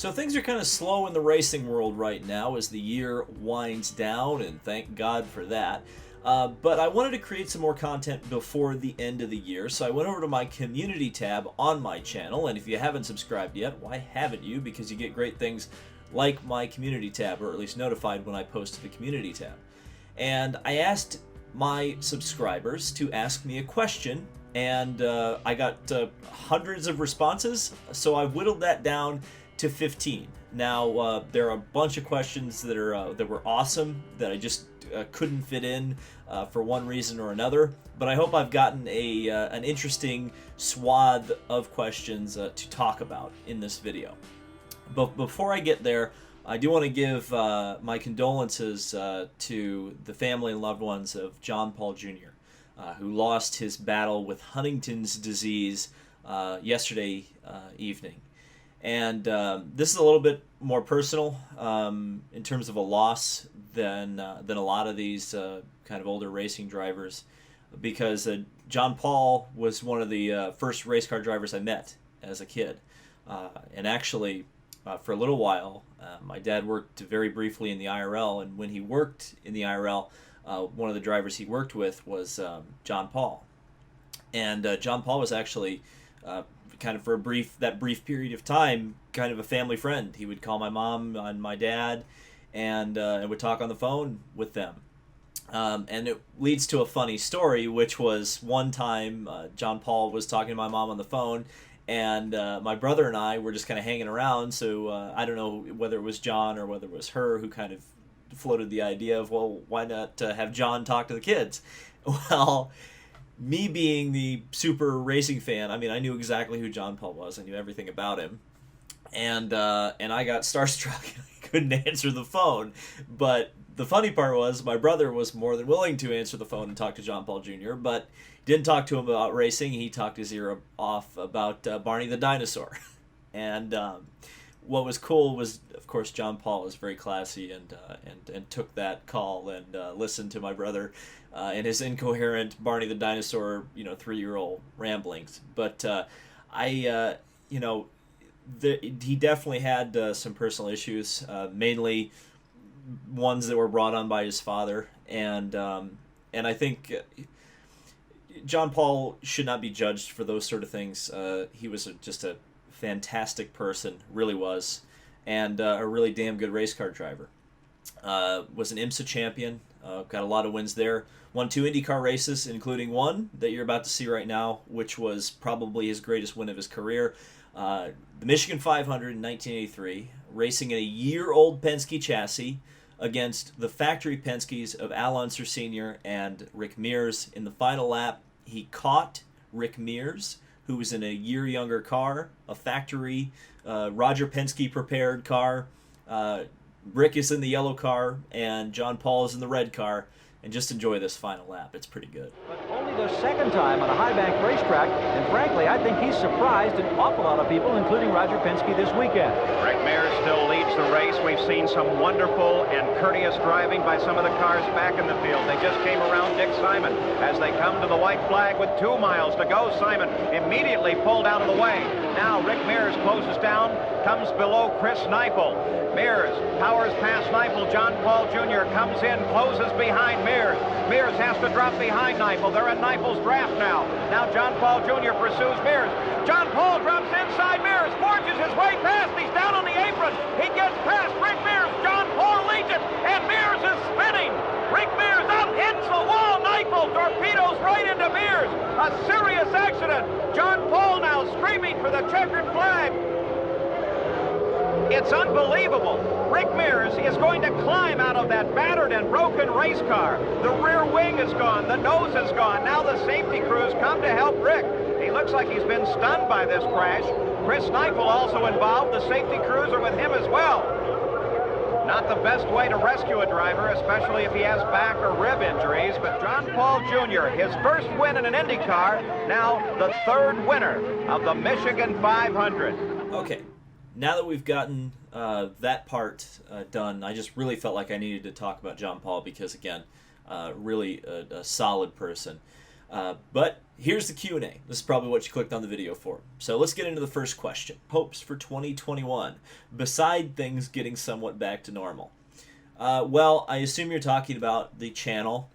So things are kind of slow in the racing world right now as the year winds down, and thank God for that. But I wanted to create some more content before the end of the year, so I went over to my community tab on my channel, and if you haven't subscribed yet, why haven't you? Because you get great things like my community tab, or at least notified when I post to the community tab. And I asked my subscribers to ask me a question, and I got hundreds of responses, so I've whittled that down to 15. Now, there are a bunch of questions that were awesome that I just couldn't fit in for one reason or another, but I hope I've gotten an interesting swath of questions to talk about in this video. But before I get there, I do want to give my condolences to the family and loved ones of John Paul Jr., who lost his battle with Huntington's disease yesterday evening. And this is a little bit more personal in terms of a loss than a lot of these kind of older racing drivers, because John Paul was one of the first race car drivers I met as a kid. And actually, for a little while, my dad worked very briefly in the IRL, and when he worked in the IRL, one of the drivers he worked with was John Paul. And John Paul was actually kind of for that brief period of time, kind of a family friend. He would call my mom and my dad, and would talk on the phone with them. And it leads to a funny story, which was one time John Paul was talking to my mom on the phone, and my brother and I were just kind of hanging around. So I don't know whether it was John or whether it was her who kind of floated the idea of, well, why not have John talk to the kids? Well, me being the super racing fan, I mean, I knew exactly who John Paul was. I knew everything about him. And I got starstruck. I couldn't answer the phone. But the funny part was my brother was more than willing to answer the phone and talk to John Paul Jr., but didn't talk to him about racing. He talked his ear off about Barney the dinosaur. And what was cool was, of course, John Paul was very classy and took that call and listened to my brother and his incoherent Barney the dinosaur, 3-year-old ramblings. But he definitely had some personal issues, mainly ones that were brought on by his father, and I think John Paul should not be judged for those sort of things. He was just a fantastic person, really was, and a really damn good race car driver. Was an IMSA champion, got a lot of wins there, won 2 IndyCar races, including one that you're about to see right now, which was probably his greatest win of his career. The Michigan 500 in 1983, racing in a year-old Penske chassis against the factory Penskes of Al Unser Sr. and Rick Mears. In the final lap, he caught Rick Mears, who was in a year younger car, a factory Roger Penske prepared car. Rick is in the yellow car, and John Paul is in the red car. And just enjoy this final lap. It's pretty good. But only the second time on a high-bank racetrack, and frankly, I think he's surprised an awful lot of people, including Roger Penske this weekend. Rick Mears still leads the race. We've seen some wonderful and courteous driving by some of the cars back in the field. They just came around Dick Simon as they come to the white flag with 2 miles to go. Simon immediately pulled out of the way. Now Rick Mears closes down, comes below Chris Neifel. Mears powers past Neifel. John Paul Jr. comes in, closes behind Mears. Mears has to drop behind Neifel. They're in Neifel's draft now. Now John Paul Jr. pursues Mears. John Paul drops inside Mears, forges his way past. He's down on the apron. He gets past Rick Mears. John Paul leads it, and Mears is spinning. Rick Mears up, hits the wall. Neifel torpedoes right into Mears. A serious accident. John Paul now screaming for the checkered flag. It's unbelievable. Rick Mears is going to climb out of that battered and broken race car. The rear wing is gone. The nose is gone. Now the safety crews come to help Rick. He looks like he's been stunned by this crash. Chris Neifel also involved. The safety crews are with him as well. Not the best way to rescue a driver, especially if he has back or rib injuries, but John Paul Jr., his first win in an IndyCar, now the 3rd winner of the Michigan 500. Okay. Now that we've gotten that part done, I just really felt like I needed to talk about John Paul because, again, really a solid person. But here's the Q&A. This is probably what you clicked on the video for. So let's get into the first question. Hopes for 2021, beside things getting somewhat back to normal. Well, I assume you're talking about the channel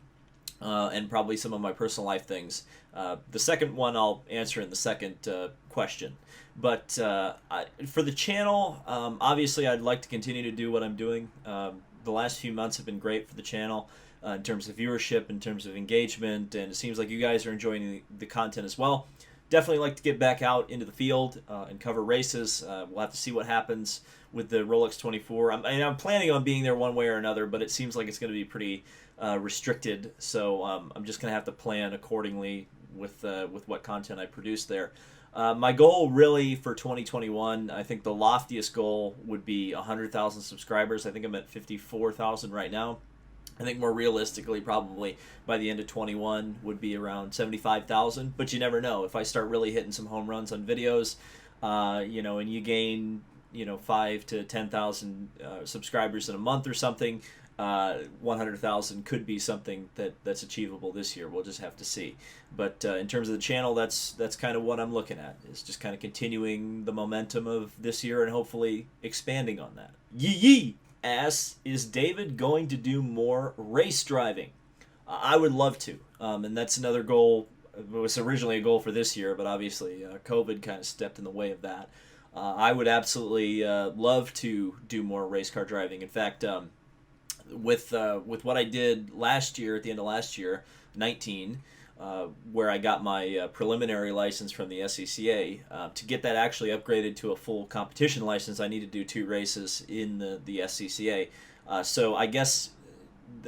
and probably some of my personal life things. The second one I'll answer in the second question. But for the channel, obviously I'd like to continue to do what I'm doing. The last few months have been great for the channel in terms of viewership, in terms of engagement, and it seems like you guys are enjoying the content as well. Definitely like to get back out into the field and cover races. We'll have to see what happens with the Rolex 24. I'm planning on being there one way or another, but it seems like it's going to be pretty restricted. So I'm just going to have to plan accordingly with what content I produce there. My goal really for 2021, I think the loftiest goal would be 100,000 subscribers. I think I'm at 54,000 right now. I think more realistically, probably by the end of 21 would be around 75,000. But you never know. If I start really hitting some home runs on videos, and you gain, 5 to 10,000 subscribers in a month or something, 100,000 could be something that's achievable this year. We'll just have to see. But in terms of the channel, that's kind of what I'm looking at. Is just kind of continuing the momentum of this year and hopefully expanding on that. Yee asks, is David going to do more race driving? I would love to, and that's another goal. It was originally a goal for this year, but obviously COVID kind of stepped in the way of that. I would absolutely love to do more race car driving. In fact, with what I did last year, at the end of last year, 19, where I got my preliminary license from the SCCA. To get that actually upgraded to a full competition license, I need to do 2 races in the SCCA. So I guess,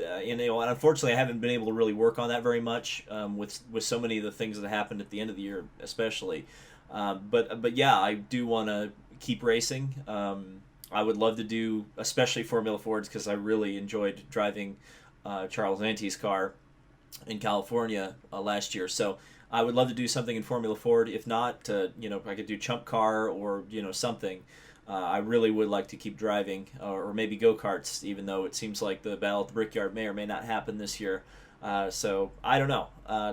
and unfortunately, I haven't been able to really work on that very much with so many of the things that happened at the end of the year, especially. But yeah, I do want to keep racing. I would love to do, especially Formula Fords, because I really enjoyed driving Charles Ante's car in California last year. So I would love to do something in Formula Ford. If not, if I could do Chump Car or something. I really would like to keep driving, or maybe go-karts, even though it seems like the Battle at the Brickyard may or may not happen this year. So I don't know.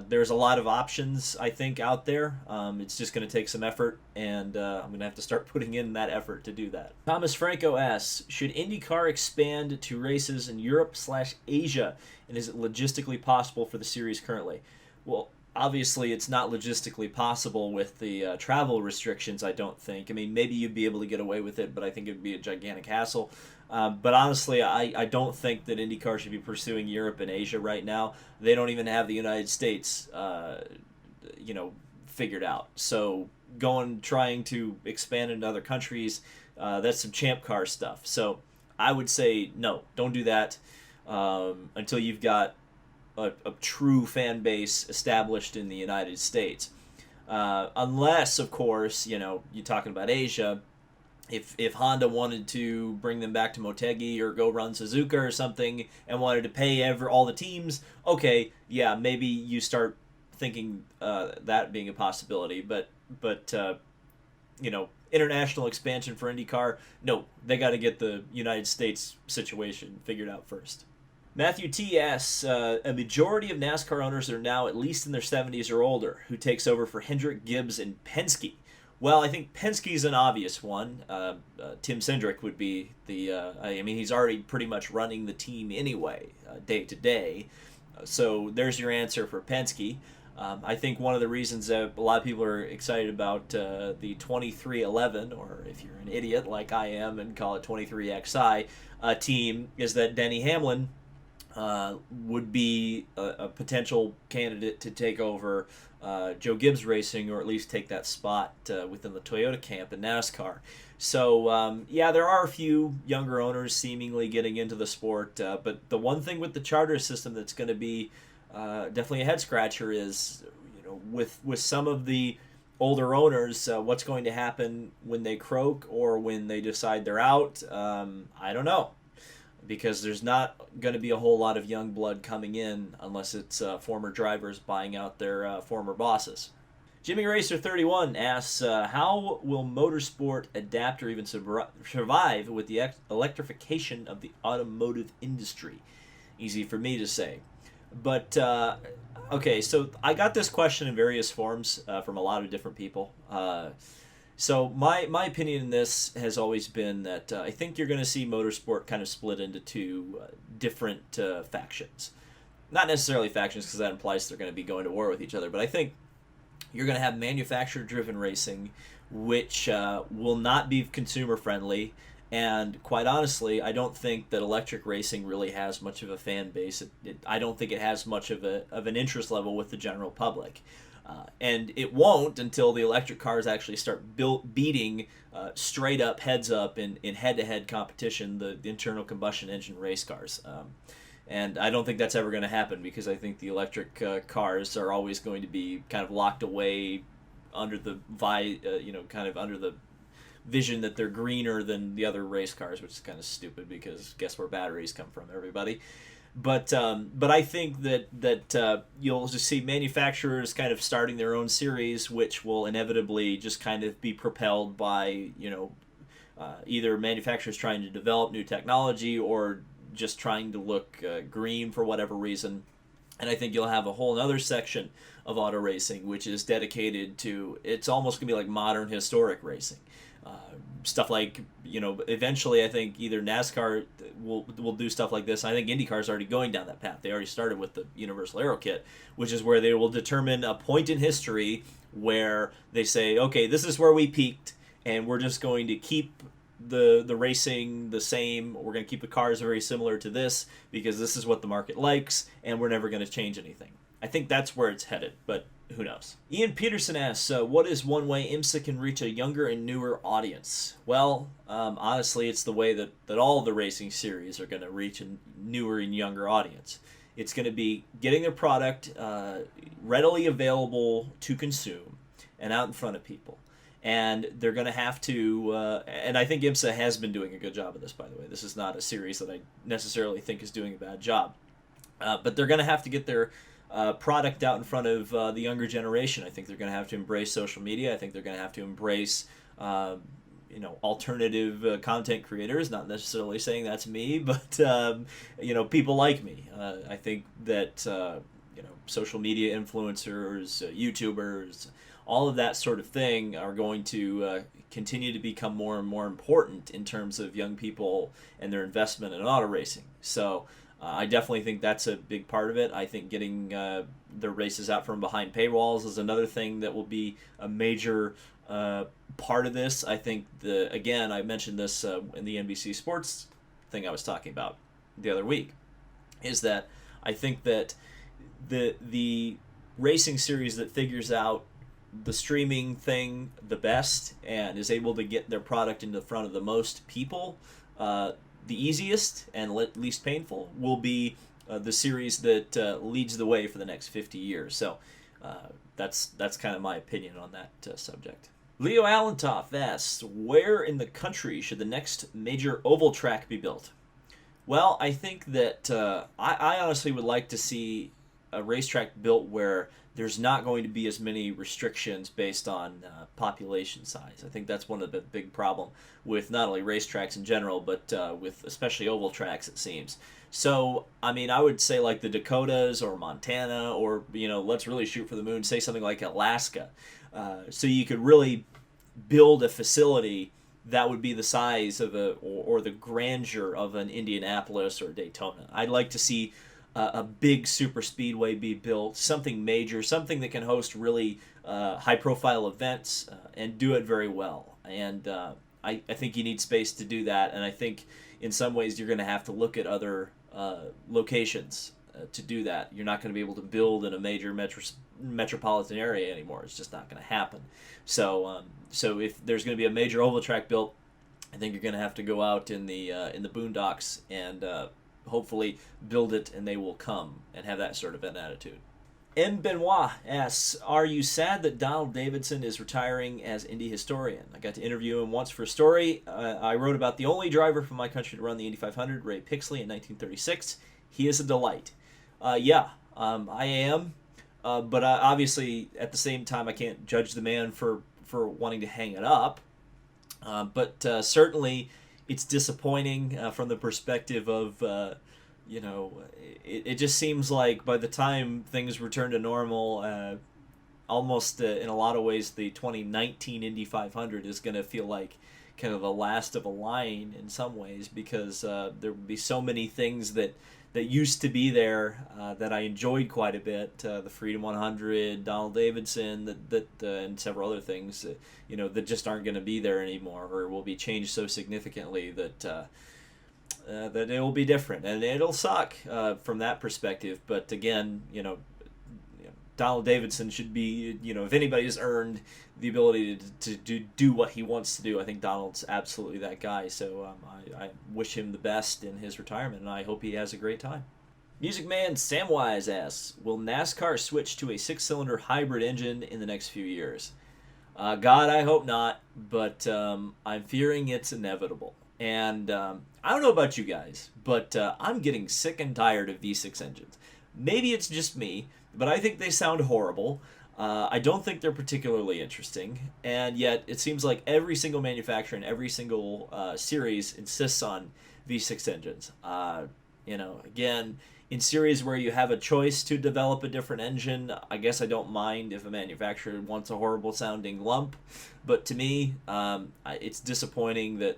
There's a lot of options, I think, out there. It's just going to take some effort, and I'm going to have to start putting in that effort to do that. Thomas Franco asks, should IndyCar expand to races in Europe/Asia, and is it logistically possible for the series currently? Well, obviously it's not logistically possible with the travel restrictions, I don't think. I mean, maybe you'd be able to get away with it, but I think it would be a gigantic hassle. But honestly, I don't think that IndyCar should be pursuing Europe and Asia right now. They don't even have the United States, figured out. So trying to expand into other countries, that's some Champ Car stuff. So I would say no, don't do that until you've got a true fan base established in the United States. Unless, of course, you're talking about Asia. If Honda wanted to bring them back to Motegi or go run Suzuka or something and wanted to pay all the teams, okay, yeah, maybe you start thinking that being a possibility. But international expansion for IndyCar, no, they got to get the United States situation figured out first. Matthew T. asks, a majority of NASCAR owners are now at least in their 70s or older. Who takes over for Hendrick, Gibbs, and Penske? Well, I think Penske's an obvious one. Tim Cindric would be he's already pretty much running the team anyway, day to day. So there's your answer for Penske. I think one of the reasons that a lot of people are excited about the 2311, or if you're an idiot like I am and call it 23XI, team, is that Denny Hamlin would be a potential candidate to take over Joe Gibbs Racing, or at least take that spot within the Toyota camp in NASCAR. So, there are a few younger owners seemingly getting into the sport, but the one thing with the charter system that's going to be definitely a head-scratcher is, with some of the older owners, what's going to happen when they croak or when they decide they're out. I don't know. Because there's not going to be a whole lot of young blood coming in unless it's former drivers buying out their former bosses. Jimmy Racer 31 asks, how will motorsport adapt or even survive with the electrification of the automotive industry? Easy for me to say. But Okay, so I got this question in various forms from a lot of different people. So my opinion in this has always been that I think you're going to see motorsport kind of split into two different factions. Not necessarily factions, because that implies they're going to be going to war with each other, but I think you're going to have manufacturer-driven racing, which will not be consumer-friendly. And quite honestly, I don't think that electric racing really has much of a fan base. I don't think it has much of an interest level with the general public. And it won't until the electric cars actually start beating straight up, heads up in head-to-head competition, the internal combustion engine race cars. And I don't think that's ever going to happen, because I think the electric cars are always going to be kind of locked away under the kind of under the vision that they're greener than the other race cars, which is kind of stupid, because guess where batteries come from, everybody. But I think that you'll just see manufacturers kind of starting their own series, which will inevitably just kind of be propelled by either manufacturers trying to develop new technology or just trying to look green for whatever reason. And I think you'll have a whole other section of auto racing which is dedicated to, it's almost going to be like modern historic racing. Stuff like, eventually I think either NASCAR will do stuff like this. I think IndyCar is already going down that path. They already started with the Universal Aero Kit, which is where they will determine a point in history where they say, okay, this is where we peaked, and we're just going to keep the racing the same. We're going to keep the cars very similar to this because this is what the market likes, and we're never going to change anything. I think that's where it's headed, but who knows? Ian Peterson asks, what is one way IMSA can reach a younger and newer audience? Well, honestly, it's the way that all the racing series are going to reach a newer and younger audience. It's going to be getting their product readily available to consume and out in front of people. And they're going to have to, and I think IMSA has been doing a good job of this, by the way. This is not a series that I necessarily think is doing a bad job. But they're going to have to get their product out in front of the younger generation. I think they're going to have to embrace social media. I think they're going to have to embrace, alternative content creators. Not necessarily saying that's me, but people like me. I think that social media influencers, YouTubers, all of that sort of thing are going to continue to become more and more important in terms of young people and their investment in auto racing. So I definitely think that's a big part of it. I think getting the races out from behind paywalls is another thing that will be a major part of this. I think I mentioned this in the NBC Sports thing I was talking about the other week, is that I think that the racing series that figures out the streaming thing the best and is able to get their product into the front of the most people the easiest and least painful will be the series that leads the way for the next 50 years. So that's kind of my opinion on that subject. Leo Allentoff asks, where in the country should the next major oval track be built? Well, I think that I honestly would like to see a racetrack built where there's not going to be as many restrictions based on population size. I think that's one of the big problem with not only racetracks in general, but with especially oval tracks, it seems. So, I mean, I would say like the Dakotas or Montana, or, let's really shoot for the moon, say something like Alaska. So you could really build a facility that would be the size of or the grandeur of an Indianapolis or Daytona. I'd like to see a big super speedway be built, something major, something that can host really high-profile events and do it very well. And I think you need space to do that, and I think in some ways you're going to have to look at other locations to do that. You're not going to be able to build in a major metropolitan area anymore. It's just not going to happen. So if there's going to be a major oval track built, I think you're going to have to go out in the boondocks and hopefully build it, and they will come, and have that sort of an attitude. M. Benoit asks, are you sad that Donald Davidson is retiring as Indy historian? I got to interview him once for a story. I wrote about the only driver from my country to run the Indy 500, Ray Pixley, in 1936. He is a delight. I am. But obviously, at the same time, I can't judge the man for wanting to hang it up. But certainly, it's disappointing from the perspective of it just seems like by the time things return to normal, almost in a lot of ways, the 2019 Indy 500 is going to feel like kind of the last of a line in some ways, because there would be so many things that used to be there that I enjoyed quite a bit. The Freedom 100, Donald Davidson, and several other things, that just aren't going to be there anymore, or will be changed so significantly that it will be different, and it'll suck from that perspective. But again, Donald Davidson should be, if anybody's earned the ability to do what he wants to do, I think Donald's absolutely that guy. So I wish him the best in his retirement, and I hope he has a great time. Music Man Samwise asks, will NASCAR switch to a 6-cylinder hybrid engine in the next few years? God, I hope not, but I'm fearing it's inevitable. And I don't know about you guys, but I'm getting sick and tired of V6 engines. Maybe it's just me, but I think they sound horrible. I don't think they're particularly interesting, and yet it seems like every single manufacturer and every single series insists on V6 engines. Again, in series where you have a choice to develop a different engine, I guess I don't mind if a manufacturer wants a horrible sounding lump, but to me, it's disappointing that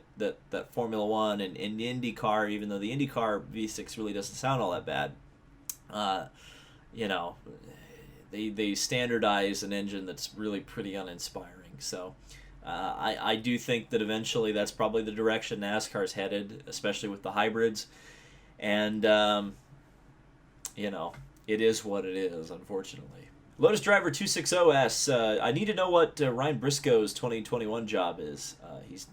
Formula One and IndyCar, even though the IndyCar V6 really doesn't sound all that bad, they standardize an engine that's really pretty uninspiring. So I do think that eventually that's probably the direction NASCAR's headed, especially with the hybrids. And, it is what it is, unfortunately. Lotus Driver 260 asks, I need to know what Ryan Briscoe's 2021 job is.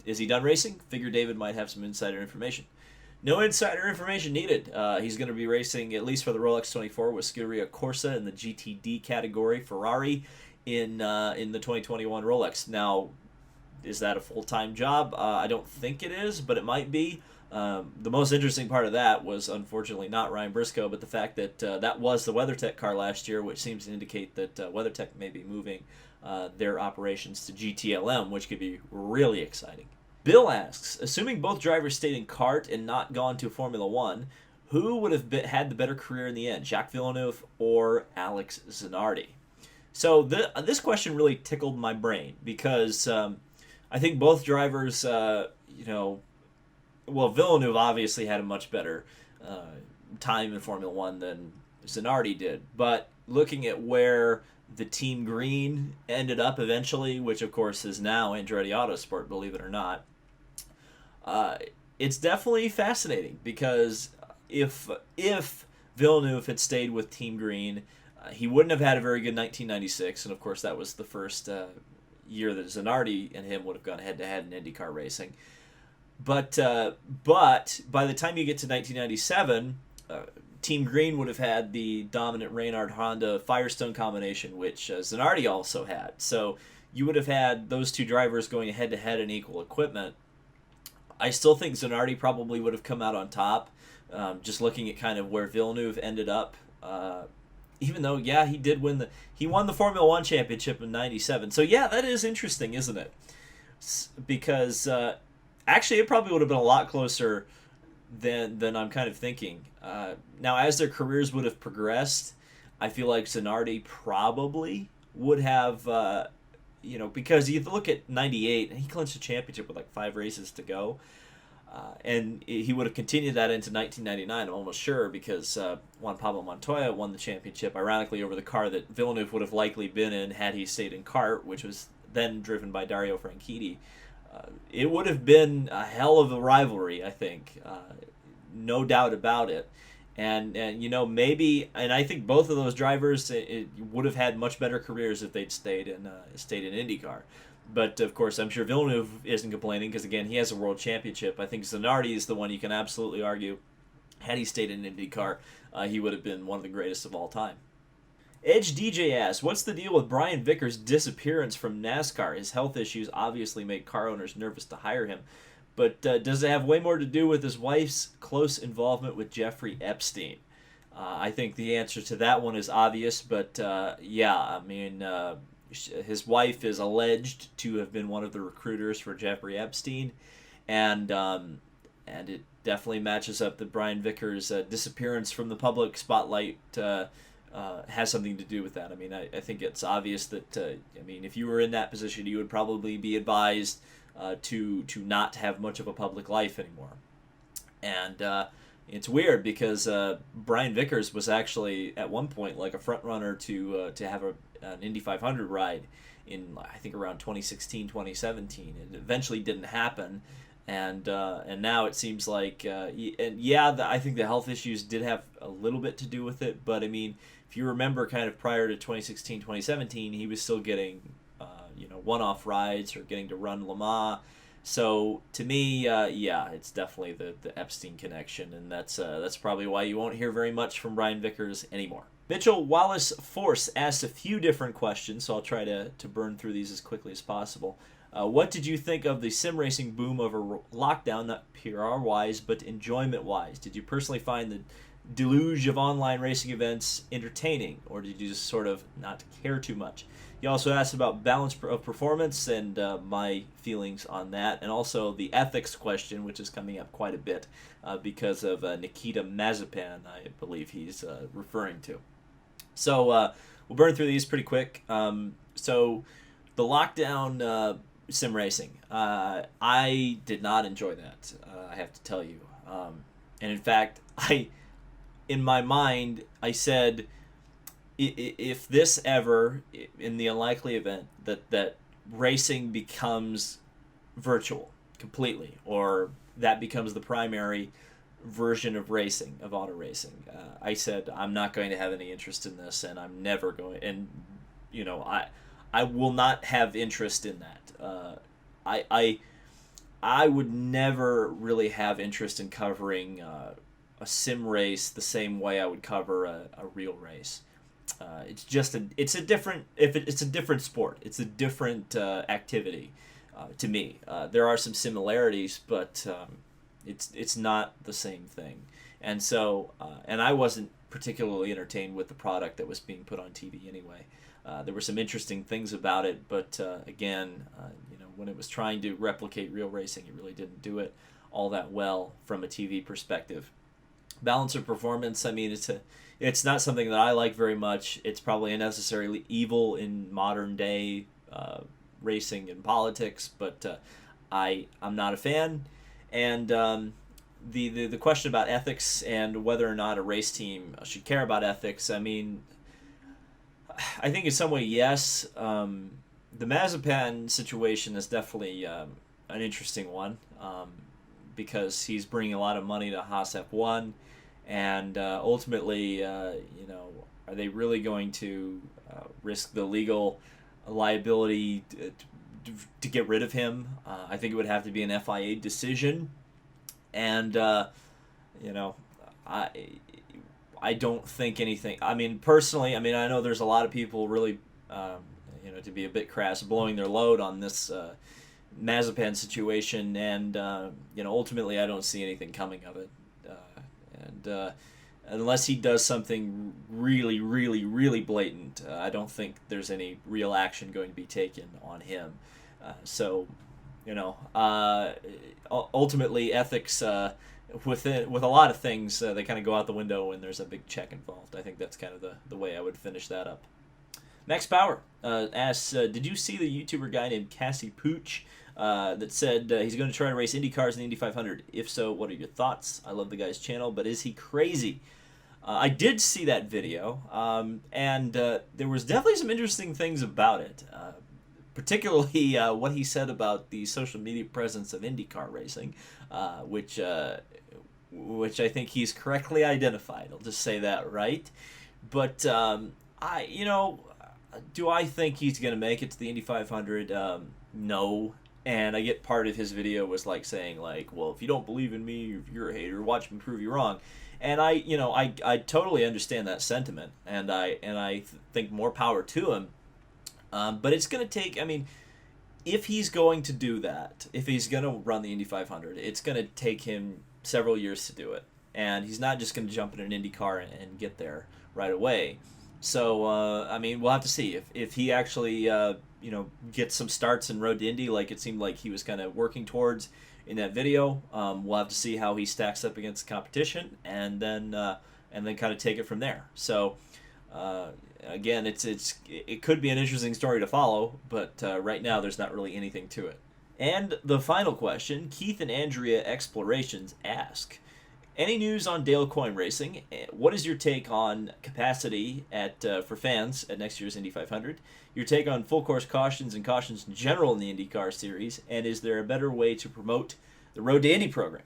Is he done racing? Figure David might have some insider information. No insider information needed. He's going to be racing, at least for the Rolex 24, with Scuderia Corsa in the GTD category, Ferrari in the 2021 Rolex. Now, is that a full-time job? I don't think it is, but it might be. The most interesting part of that was, unfortunately, not Ryan Briscoe, but the fact that that was the WeatherTech car last year, which seems to indicate that WeatherTech may be moving their operations to GTLM, which could be really exciting. Bill asks, assuming both drivers stayed in kart and not gone to Formula One, who would have had the better career in the end, Jacques Villeneuve or Alex Zanardi? So this question really tickled my brain, because I think both drivers, Villeneuve obviously had a much better time in Formula One than Zanardi did. But looking at where the Team Green ended up eventually, which of course is now Andretti Autosport, believe it or not, it's definitely fascinating, because if Villeneuve had stayed with Team Green, he wouldn't have had a very good 1996, and of course that was the first year that Zanardi and him would have gone head-to-head in IndyCar racing. But by the time you get to 1997, Team Green would have had the dominant Reynard-Honda Firestone combination, which Zanardi also had. So you would have had those two drivers going head-to-head in equal equipment. I still think Zanardi probably would have come out on top, just looking at kind of where Villeneuve ended up. Even though, he won the Formula One championship in 97. So yeah, that is interesting, isn't it? Because actually, it probably would have been a lot closer than I'm kind of thinking. Now, as their careers would have progressed, I feel like Zanardi probably would have, because you look at 98, and he clinched a championship with like 5 races to go. And he would have continued that into 1999, I'm almost sure, because Juan Pablo Montoya won the championship, ironically, over the car that Villeneuve would have likely been in had he stayed in kart, which was then driven by Dario Franchitti. It would have been a hell of a rivalry, I think. No doubt about it. And maybe, and I think both of those drivers would have had much better careers if they'd stayed in IndyCar. But, of course, I'm sure Villeneuve isn't complaining because, again, he has a world championship. I think Zanardi is the one you can absolutely argue, had he stayed in IndyCar, he would have been one of the greatest of all time. Edge DJ asks, what's the deal with Brian Vickers' disappearance from NASCAR? His health issues obviously make car owners nervous to hire him. But does it have way more to do with his wife's close involvement with Jeffrey Epstein? I think the answer to that one is obvious, but his wife is alleged to have been one of the recruiters for Jeffrey Epstein, and And it definitely matches up that Brian Vickers' disappearance from the public spotlight has something to do with that. I mean, I think it's obvious that, if you were in that position, you would probably be advised to not have much of a public life anymore. And it's weird because Brian Vickers was actually at one point like a front runner to have an Indy 500 ride in, I think, around 2016, 2017. It eventually didn't happen. And now it seems like, I think the health issues did have a little bit to do with it. But, I mean, if you remember kind of prior to 2016, 2017, he was still getting, one-off rides or getting to run Le Mans. So, to me, it's definitely the Epstein connection. And that's probably why you won't hear very much from Brian Vickers anymore. Mitchell Wallace Force asked a few different questions, so I'll try to burn through these as quickly as possible. What did you think of the sim racing boom over lockdown, not PR-wise, but enjoyment-wise? Did you personally find the deluge of online racing events entertaining, or did you just sort of not care too much? He also asked about balance of performance and my feelings on that, and also the ethics question, which is coming up quite a bit because of Nikita Mazepan, I believe he's referring to. So we'll burn through these pretty quick. So the lockdown sim racing, I did not enjoy that, I have to tell you. And in fact, in my mind, I said, if this ever, in the unlikely event that racing becomes virtual completely, or that becomes the primary version of racing, of auto racing, I said, I'm not going to have any interest in this, and I'm never going, and, I will not have interest in that. I would never really have interest in covering a sim race the same way I would cover a real race. It's a different sport. It's a different activity to me. There are some similarities, but it's not the same thing. And so, and I wasn't particularly entertained with the product that was being put on TV anyway. There were some interesting things about it, but again, when it was trying to replicate real racing, it really didn't do it all that well from a TV perspective. Balance of performance, I mean, it's not something that I like very much. It's probably a necessary evil in modern day racing and politics, but I'm not a fan. And the question about ethics and whether or not a race team should care about ethics, I mean, I think in some way, yes. The Mazepan situation is definitely an interesting one because he's bringing a lot of money to Haas F1, and ultimately, are they really going to risk the legal liability to get rid of him? I think it would have to be an FIA decision, and I don't think anything. I mean, personally, I know there's a lot of people really, to be a bit crass, blowing their load on this Mazepan situation, and ultimately, I don't see anything coming of it. And unless he does something really, really, really blatant, I don't think there's any real action going to be taken on him. Ultimately, ethics with a lot of things, they kind of go out the window when there's a big check involved. I think that's kind of the way I would finish that up. Max Power asks, did you see the YouTuber guy named assiePoo that said he's going to try to race IndyCars in the Indy 500? If so, what are your thoughts? I love the guy's channel, but is he crazy? I did see that video, and there was definitely some interesting things about it, particularly what he said about the social media presence of IndyCar racing, which I think he's correctly identified. I'll just say that, right? But do I think he's going to make it to the Indy 500? No. And I get part of his video was like saying like, well, if you don't believe in me, if you're a hater, watch me prove you wrong. And I totally understand that sentiment, and I think more power to him. But it's going to take, if he's going to do that, if he's going to run the Indy 500, it's going to take him several years to do it. And he's not just going to jump in an Indy car and get there right away. So, we'll have to see. If he actually, gets some starts in Road to Indy, like it seemed like he was kind of working towards, in that video. We'll have to see how he stacks up against the competition, and then kind of take it from there. So again, it could be an interesting story to follow, but right now there's not really anything to it. And the final question, Keith and Andrea Explorations ask, any news on Dale Coyne Racing? What is your take on capacity for fans at next year's Indy 500? Your take on full course cautions and cautions in general in the IndyCar series? And is there a better way to promote the Road to Indy program?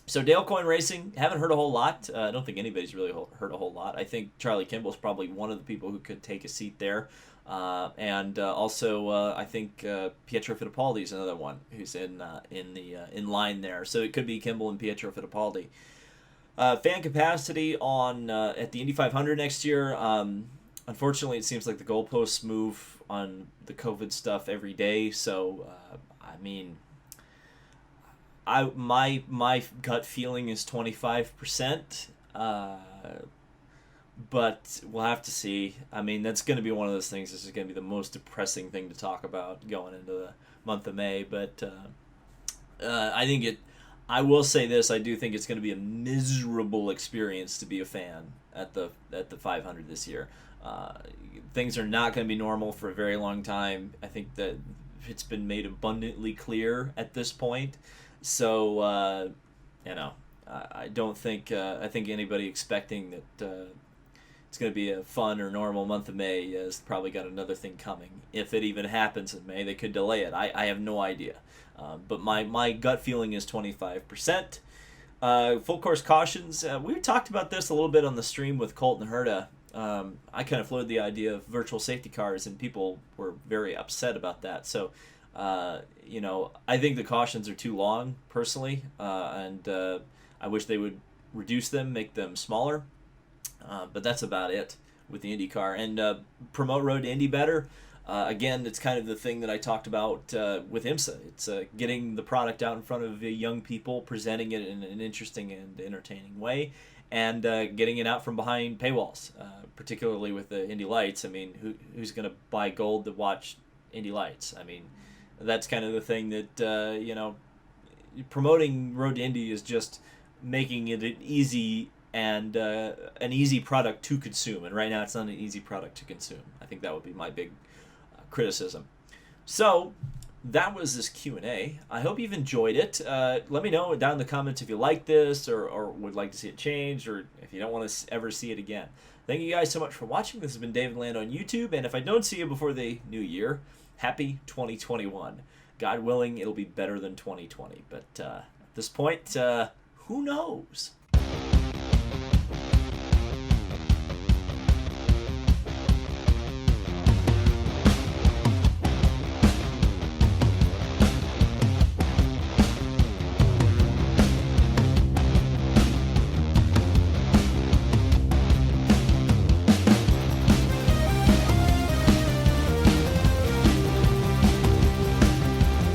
So Dale Coyne Racing, haven't heard a whole lot. I don't think anybody's really heard a whole lot. I think Charlie Kimball's probably one of the people who could take a seat there. Also, I think Pietro Fittipaldi is another one who's in line there. So it could be Kimball and Pietro Fittipaldi. Fan capacity on at the Indy 500 next year. Unfortunately, it seems like the goalposts move on the COVID stuff every day. So I mean, my gut feeling is 25%. But we'll have to see. I mean, that's going to be one of those things. This is going to be the most depressing thing to talk about going into the month of May. But I will say this. I do think it's going to be a miserable experience to be a fan at the 500 this year. Things are not going to be normal for a very long time. I think that it's been made abundantly clear at this point. So, I don't think I think anybody expecting that it's going to be a fun or normal month of May has probably got another thing coming. If it even happens in May, they could delay it. I have no idea. But my gut feeling is 25%. Full course cautions. We talked about this a little bit on the stream with Colton Herta. I kind of floated the idea of virtual safety cars, and people were very upset about that. So, I think the cautions are too long, personally, and I wish they would reduce them, make them smaller. But that's about it with the IndyCar. And promote Road to Indy better. Again, it's kind of the thing that I talked about with IMSA. It's getting the product out in front of young people, presenting it in an interesting and entertaining way, and getting it out from behind paywalls, particularly with the Indy Lights. I mean, who's going to buy gold to watch Indy Lights? I mean, that's kind of the thing that, promoting Road to Indy is just making it an easy product to consume, and right now it's not an easy product to consume. I think that would be my big criticism. So that was this Q&A. I hope you've enjoyed it. Let me know down in the comments if you like this or would like to see it changed, or if you don't want to ever see it again. Thank you guys so much for watching. This has been David Land on YouTube, and if I don't see you before the new year, happy 2021. God willing, it'll be better than 2020, but at this point, who knows?